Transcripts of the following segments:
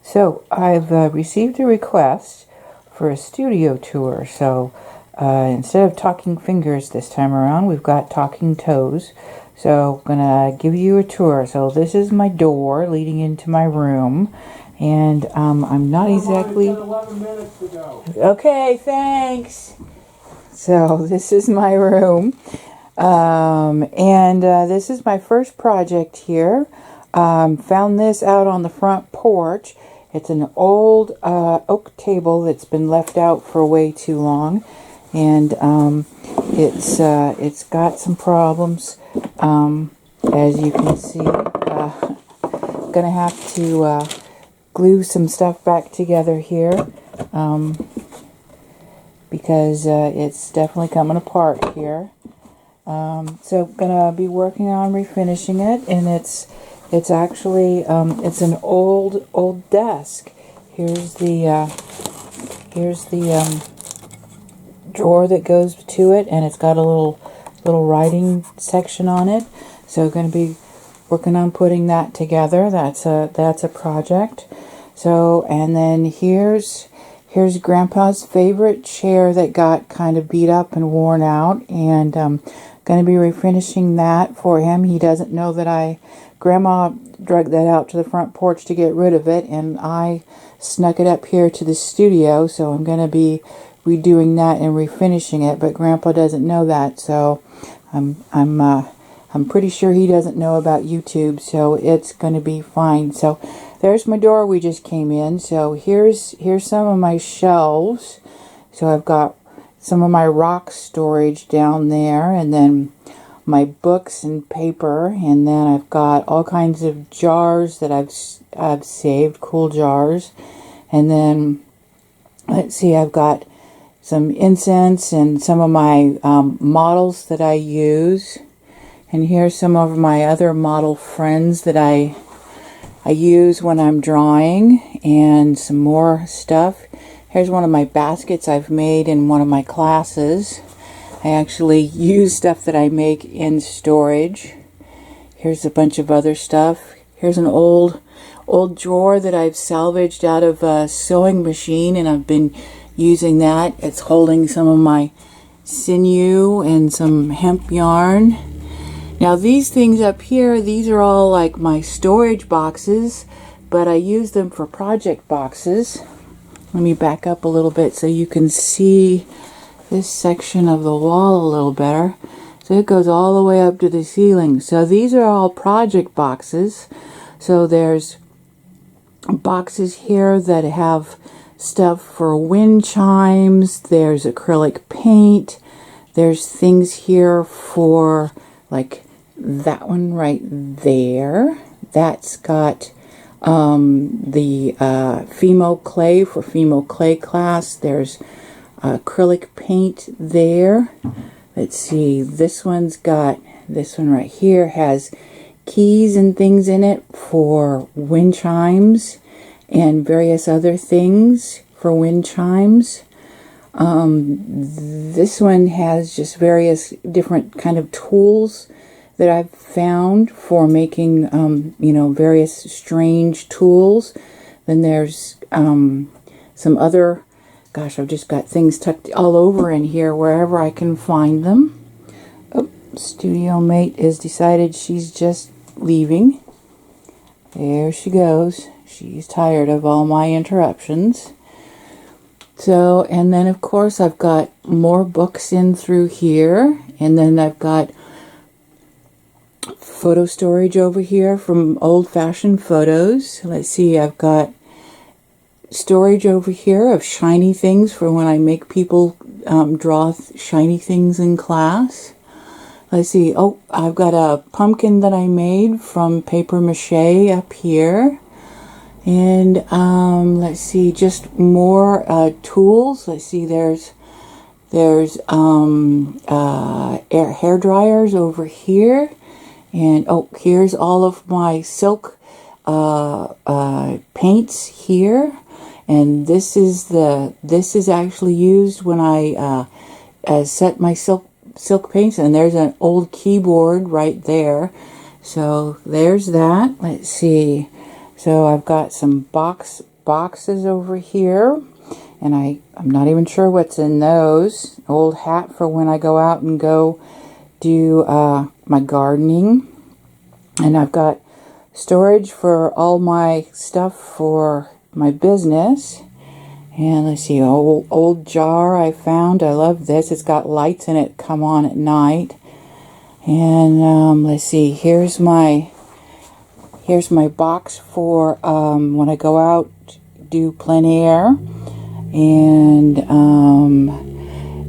So I've received a request for a studio tour. So instead of talking fingers this time around, we've got talking toes. So I'm gonna give you a tour. So this is my door leading into my room, and I'm not exactly. 11 minutes to go. Okay, thanks. So this is my room, and this is my first project here. Found this out on the front porch. It's an old oak table that's been left out for way too long, and it's got some problems. As you can see, gonna have to glue some stuff back together here, because it's definitely coming apart here. So gonna be working on refinishing it, and it's actually it's an old desk. Here's the drawer that goes to it, and it's got a little writing section on it. So going to be working on putting that together. That's a project. So, and then here's Grandpa's favorite chair that got kind of beat up and worn out, and going to be refinishing that for him. He doesn't know that Grandma dragged that out to the front porch to get rid of it, and I snuck it up here to the studio, so I'm going to be redoing that and refinishing it, but Grandpa doesn't know that, so I'm pretty sure he doesn't know about YouTube, so it's going to be fine. So there's my door we just came in. So here's some of my shelves. So I've got some of my rock storage down there, and then my books and paper, and then I've got all kinds of jars that I've saved, cool jars, and then let's see, I've got some incense and some of my models that I use, and here's some of my other model friends that I use when I'm drawing, and some more stuff. Here's one of my baskets I've made in one of my classes. I actually use stuff that I make in storage. Here's a bunch of other stuff. Here's an old drawer that I've salvaged out of a sewing machine, and I've been using that. It's holding some of my sinew and some hemp yarn. Now these things up here, these are all like my storage boxes, but I use them for project boxes. Let me back up a little bit so you can see this section of the wall a little better. So it goes all the way up to the ceiling. So these are all project boxes. So there's boxes here that have stuff for wind chimes. There's acrylic paint. There's things here for, like that one right there. That's got the Fimo clay for Fimo clay class. There's acrylic paint there. Let's see, this one right here has keys and things in it for wind chimes and various other things for wind chimes. This one has just various different kind of tools that I've found for making various strange tools. Then there's some other, gosh, I've just got things tucked all over in here wherever I can find them. Oh, studio mate has decided she's just leaving. There she goes. She's tired of all my interruptions. So, and then of course I've got more books in through here, and then I've got photo storage over here from old-fashioned photos. Let's see, I've got storage over here of shiny things for when I make people draw shiny things in class. Let's see, oh, I've got a pumpkin that I made from paper mache up here. And let's see, just more tools. Let's see, there's hair dryers over here. And oh, here's all of my silk paints here, and this is actually used when I set my silk paints. And there's an old keyboard right there, so there's that. Let's see. So I've got some box boxes over here, and I'm not even sure what's in those. Old hat for when I go out and go do my gardening. And I've got storage for all my stuff for my business. And let's see, old jar I found. I love this. It's got lights in it, come on at night. And let's see, here's my box for when I go out, do plein air. And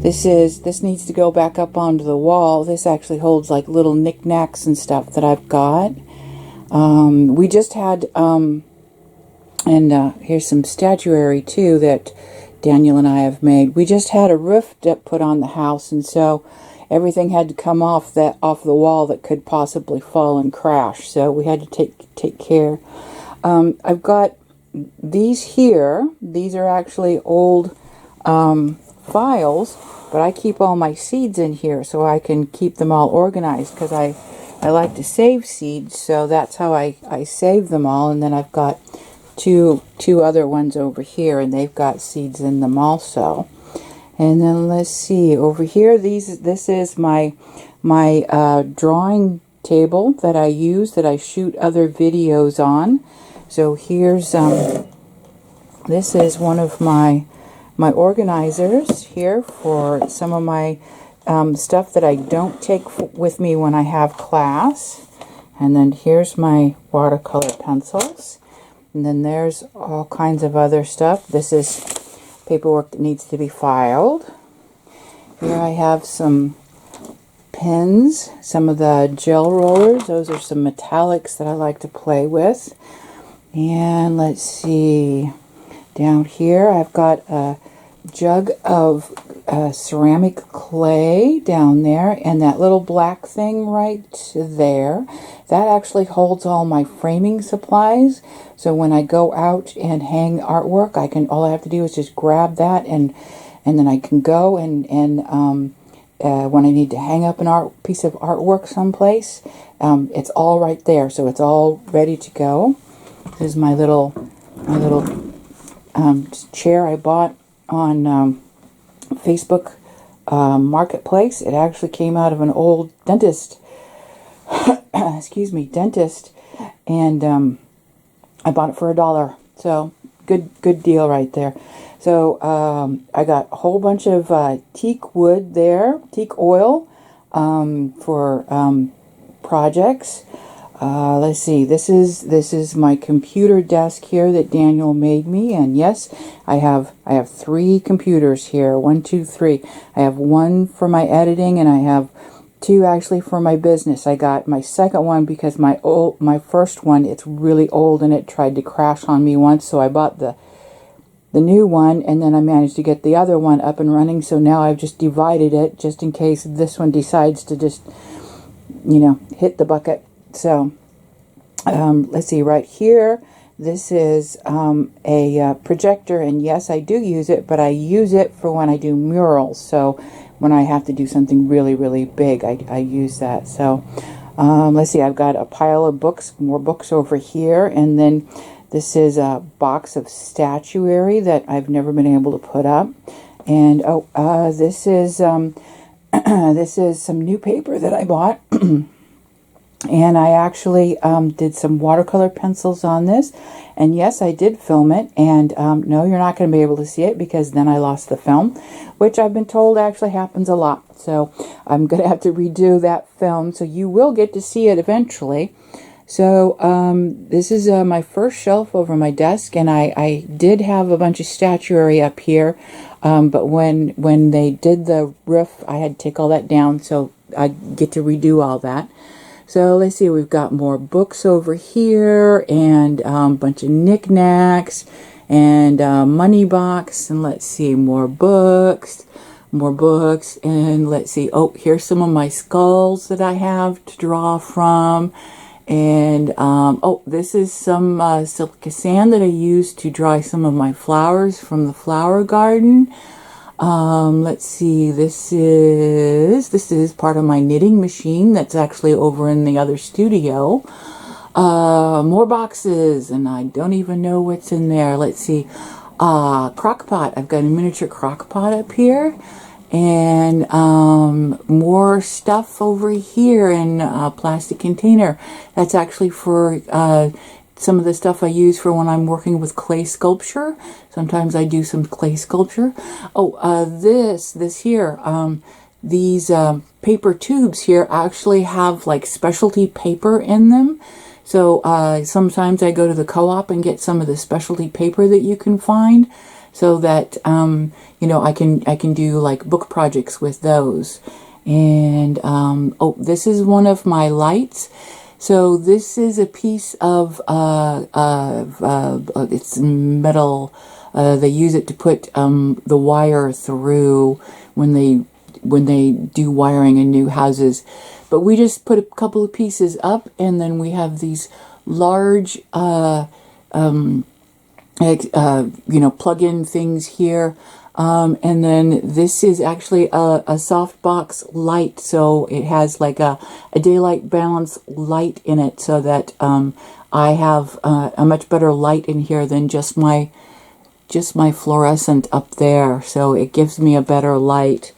this needs to go back up onto the wall. This actually holds like little knickknacks and stuff that I've got. We just had here's some statuary too that Daniel and I have made. We just had a roof put on the house, and so everything had to come off the wall that could possibly fall and crash. So we had to take care. I've got these here. These are actually old files, but I keep all my seeds in here so I can keep them all organized, because I like to save seeds, so that's how I save them all. And then I've got two other ones over here, and they've got seeds in them also. And then let's see, over here, this is my drawing table that I use, that I shoot other videos on. So here's this is one of my organizers here for some of my stuff that I don't take with me when I have class. And then here's my watercolor pencils. And then there's all kinds of other stuff. This is paperwork that needs to be filed. Here I have some pens, some of the gel rollers. Those are some metallics that I like to play with. And let's see, down here I've got a jug of ceramic clay down there, and that little black thing right there, that actually holds all my framing supplies. So when I go out and hang artwork, all I have to do is just grab that, and then I can go and when I need to hang up piece of artwork someplace, it's all right there. So it's all ready to go. This is my little chair I bought on Facebook Marketplace. It actually came out of an old dentist, dentist, and I bought it for $1. So good deal right there. So I got a whole bunch of teak wood there, teak oil for projects. Let's see, this is my computer desk here that Daniel made me, and yes, I have 3 computers here. 1, 2, 3. I have one for my editing, and I have 2 actually for my business. I got my second one because my first one, it's really old and it tried to crash on me once, so I bought the new one, and then I managed to get the other one up and running. So now I've just divided it just in case this one decides to just, hit the bucket. So let's see, right here, this is a projector, and yes, I do use it, but I use it for when I do murals. So when I have to do something really, really big, I use that. So let's see, I've got a pile of books, more books over here, and then this is a box of statuary that I've never been able to put up. And this is this is some new paper that I bought. And I actually did some watercolor pencils on this. And yes, I did film it. And no, you're not going to be able to see it because then I lost the film, which I've been told actually happens a lot. So I'm going to have to redo that film. So you will get to see it eventually. So this is my first shelf over my desk. And I did have a bunch of statuary up here. But when they did the roof, I had to take all that down. So I get to redo all that. So let's see, we've got more books over here, and a bunch of knickknacks, and money box, and let's see, more books, and let's see, oh, here's some of my skulls that I have to draw from, and oh, this is some silica sand that I used to dry some of my flowers from the flower garden. Let's see, this is part of my knitting machine that's actually over in the other studio. More boxes, and I don't even know what's in there. Let's see. Crock pot. I've got a miniature crock pot up here. And more stuff over here in a plastic container. That's actually for some of the stuff I use for when I'm working with clay sculpture. Sometimes I do some clay sculpture. Oh, this here, these paper tubes here actually have like specialty paper in them. So sometimes I go to the co-op and get some of the specialty paper that you can find, so that you know, I can do like book projects with those. And oh, this is one of my lights. So this is a piece of it's metal. They use it to put the wire through when they do wiring in new houses. But we just put a couple of pieces up, and then we have these large you know, plug-in things here. And then this is actually a softbox light, so it has like a daylight balance light in it, so that I have a much better light in here than just my fluorescent up there. So it gives me a better light.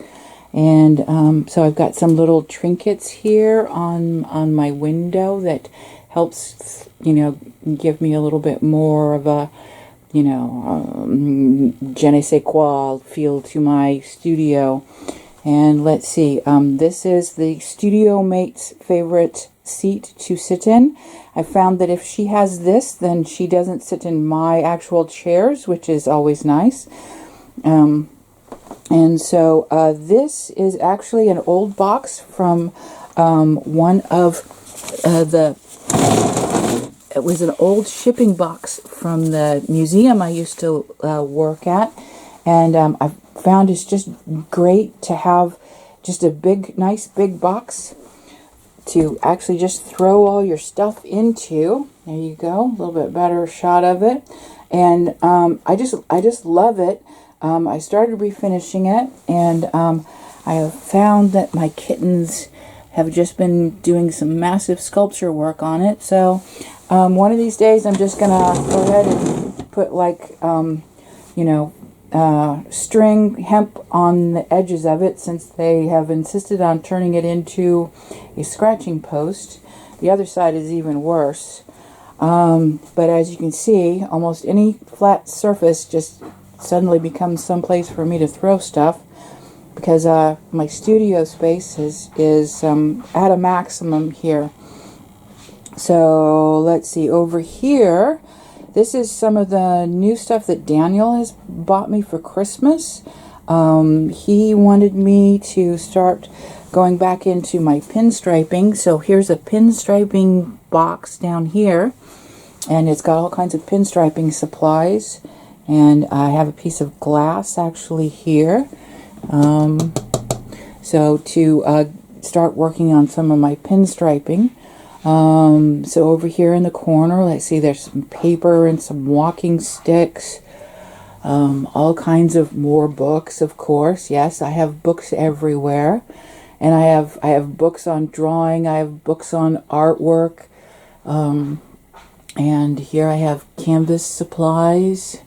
And so I've got some little trinkets here on my window that helps, you know, give me a little bit more of a, you know, je ne sais quoi feel to my studio. And let's see, this is the studio mate's favorite seat to sit in. I found that if she has this, then she doesn't sit in my actual chairs, which is always nice. And so this is actually an old box from one of it was an old shipping box from the museum I used to work at. And I found it's just great to have just a nice big box to actually just throw all your stuff into. There you go, a little bit better shot of it. And I just love it. I started refinishing it, and I have found that my kittens have just been doing some massive sculpture work on it. So one of these days I'm just gonna go ahead and put like you know, string hemp on the edges of it, since they have insisted on turning it into a scratching post. The other side is even worse. But as you can see, almost any flat surface just suddenly becomes someplace for me to throw stuff, because my studio space is at a maximum here. So let's see, over here, this is some of the new stuff that Daniel has bought me for Christmas. He wanted me to start going back into my pinstriping. So here's a pinstriping box down here, and it's got all kinds of pinstriping supplies. And I have a piece of glass actually here. So to start working on some of my pinstriping. So over here in the corner, let's see, there's some paper and some walking sticks. All kinds of more books, of course. Yes, I have books everywhere. And I have books on drawing. I have books on artwork. And here I have canvas supplies.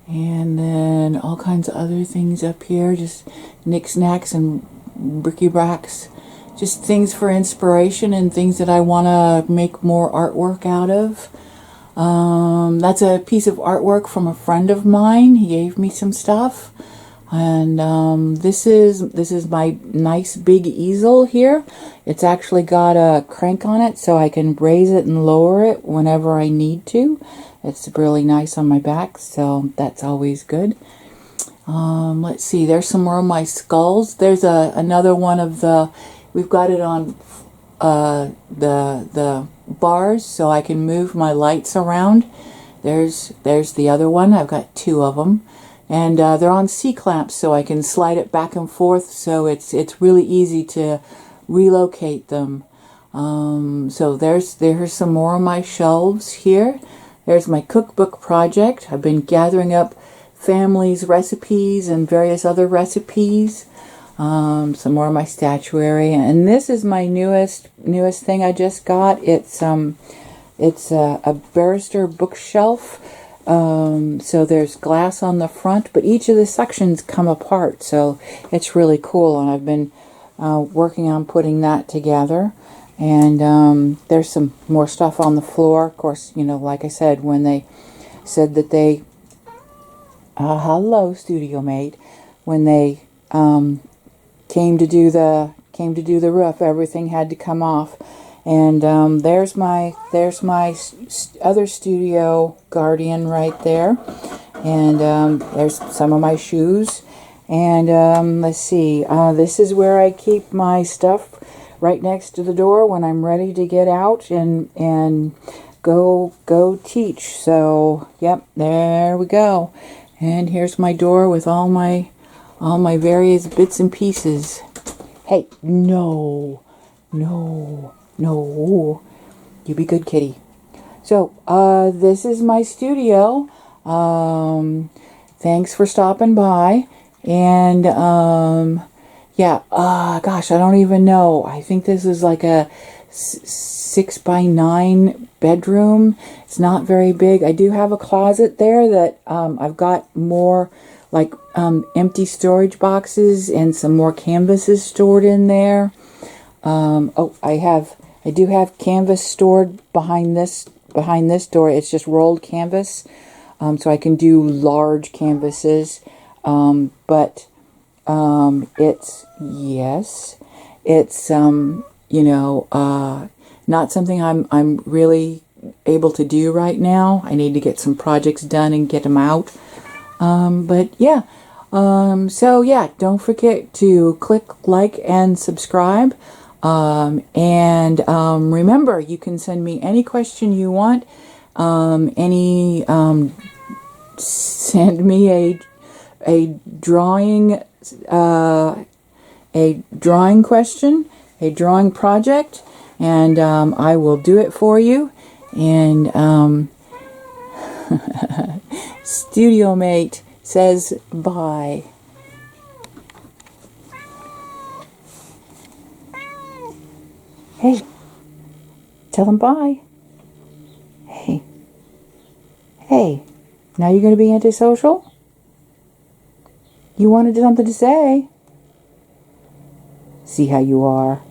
And then all kinds of other things up here, just knickknacks and bricky-bracks, just things for inspiration and things that I want to make more artwork out of. That's a piece of artwork from a friend of mine. He gave me some stuff. And this is my nice big easel here. It's actually got a crank on it, so I can raise it and lower it whenever I need to. It's really nice on my back, so that's always good. Let's see, there's some more of my skulls. There's another one of the, we've got it on the bars, so I can move my lights around. There's the other one. I've got two of them. And they're on C-clamps, so I can slide it back and forth, so it's really easy to relocate them. So there's some more of my shelves here. There's my cookbook project. I've been gathering up family's recipes and various other recipes. Some more of my statuary. And this is my newest thing I just got. It's it's a Barrister Bookshelf. So there's glass on the front, but each of the sections come apart, so it's really cool, and I've been working on putting that together. And there's some more stuff on the floor. Of course, you know, like I said, when they said that they hello, studio mate, when they came to do the roof, everything had to come off. And there's my other studio guardian right there, and there's some of my shoes. And let's see, this is where I keep my stuff, right next to the door when I'm ready to get out and go teach. So yep, there we go. And here's my door with all my various bits and pieces. Hey, no, you be good, kitty. So this is my studio. Thanks for stopping by. And yeah, gosh, I don't even know. I think this is like a 6x9 bedroom. It's not very big. I do have a closet there that I've got more like empty storage boxes and some more canvases stored in there. Oh, I do have canvas stored behind this door. It's just rolled canvas, so I can do large canvases. But it's you know, not something I'm really able to do right now. I need to get some projects done and get them out. But yeah, so yeah, don't forget to click like and subscribe. And remember, you can send me any question you want. Send me a drawing question, a drawing project, and I will do it for you. And Studio Mate says bye. Hey, tell him bye. Hey, now you're going to be antisocial? You wanted something to say. See how you are.